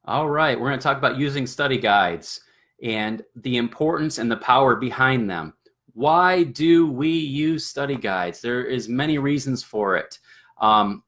All right, we're going to talk about using study guides and the importance and the power behind them. Why do we use study guides? There is many reasons for it.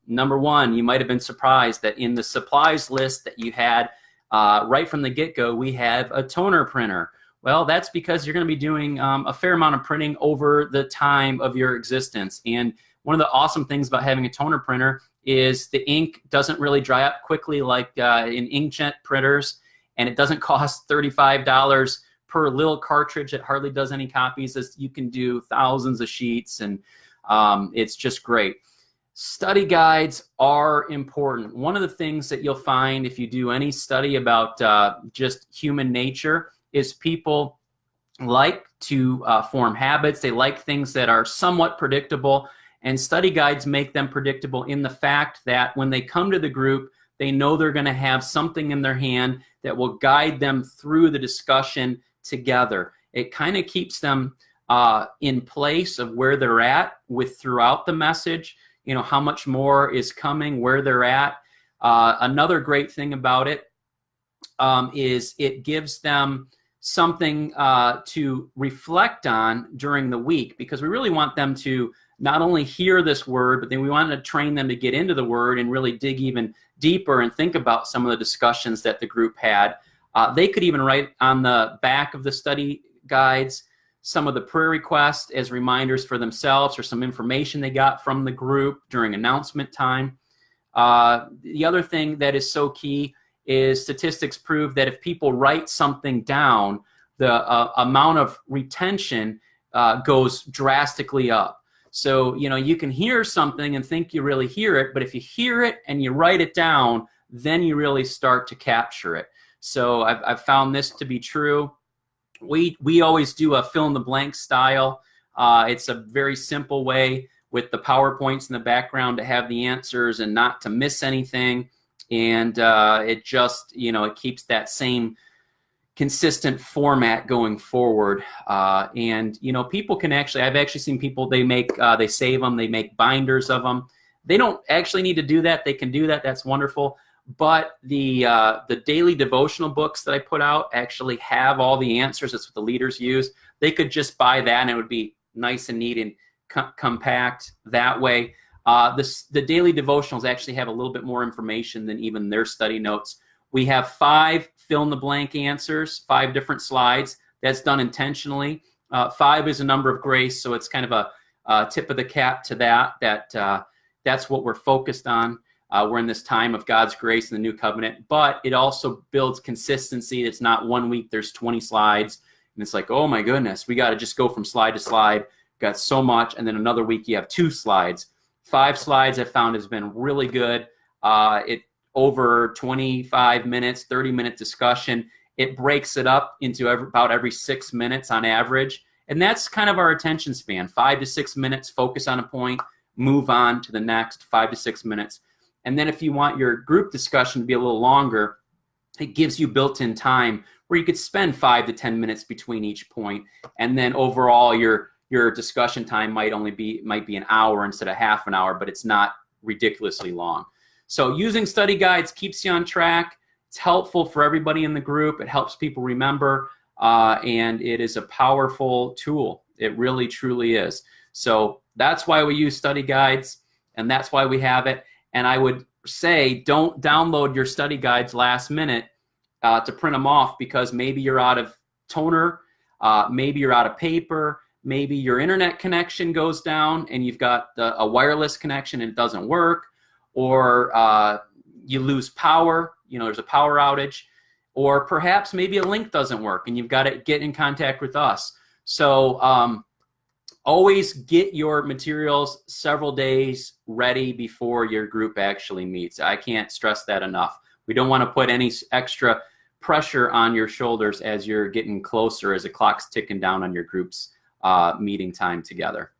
Number one, you might have been surprised that in the supplies list that you had right from the get-go, we have a toner printer. Well, that's because you're going to be doing a fair amount of printing over the time of your existence. And one of the awesome things about having a toner printer is the ink doesn't really dry up quickly like in inkjet printers, and it doesn't cost $35 per little cartridge that hardly does any copies. As you can do thousands of sheets, and it's just great. Study guides are important. One of the things that you'll find if you do any study about just human nature is people like to form habits. They like things that are somewhat predictable. And study guides make them predictable in the fact that when they come to the group, they know they're going to have something in their hand that will guide them through the discussion together. It kind of keeps them in place of where they're at with throughout the message, you know, how much more is coming, where they're at. Another great thing about it is it gives them something to reflect on during the week, because we really want them to not only hear this word, but then we want to train them to get into the word and really dig even deeper and think about some of the discussions that the group had. They could even write on the back of the study guides some of the prayer requests as reminders for themselves or some information they got from the group during announcement time. The other thing that is so key is statistics prove that if people write something down, the amount of retention goes drastically up. So, you know, you can hear something and think you really hear it, but if you hear it and you write it down, then you really start to capture it. So I've found this to be true. We always do a fill in the blank style. It's a very simple way with the PowerPoints in the background to have the answers and not to miss anything. And it just, you know, it keeps that same consistent format going forward. And, you know, people can actually, I've actually seen people, they save them, they make binders of them. They don't actually need to do that. They can do that. That's wonderful. But the daily devotional books that I put out actually have all the answers. That's what the leaders use. They could just buy that and it would be nice and neat and compact that way. The daily devotionals actually have a little bit more information than even their study notes. We have 5 fill-in-the-blank answers, 5 different slides. That's done intentionally. 5 is a number of grace, so it's kind of a tip of the cap to that. That's what we're focused on. We're in this time of God's grace in the new covenant, but it also builds consistency. It's not one week there's 20 slides, and it's like, oh my goodness, we got to just go from slide to slide. Got so much, and then another week you have 2 slides. 5 slides I found has been really good. Over 25 minutes, 30-minute discussion. It breaks it up into about every 6 minutes on average. And that's kind of our attention span, 5 to 6 minutes, focus on a point, move on to the next 5 to 6 minutes. And then if you want your group discussion to be a little longer, it gives you built-in time where you could spend 5 to 10 minutes between each point. And then overall, your discussion time might be an hour instead of half an hour, but it's not ridiculously long. So using study guides keeps you on track. It's helpful for everybody in the group. It helps people remember, and it is a powerful tool. It really, truly is. So that's why we use study guides, and that's why we have it. And I would say don't download your study guides last minute to print them off, because maybe you're out of toner, maybe you're out of paper, maybe your internet connection goes down and you've got a wireless connection and it doesn't work. Or you lose power, you know, there's a power outage, or perhaps maybe a link doesn't work and you've got to get in contact with us. So always get your materials several days ready before your group actually meets. I can't stress that enough. We don't want to put any extra pressure on your shoulders as you're getting closer, as the clock's ticking down on your group's meeting time together.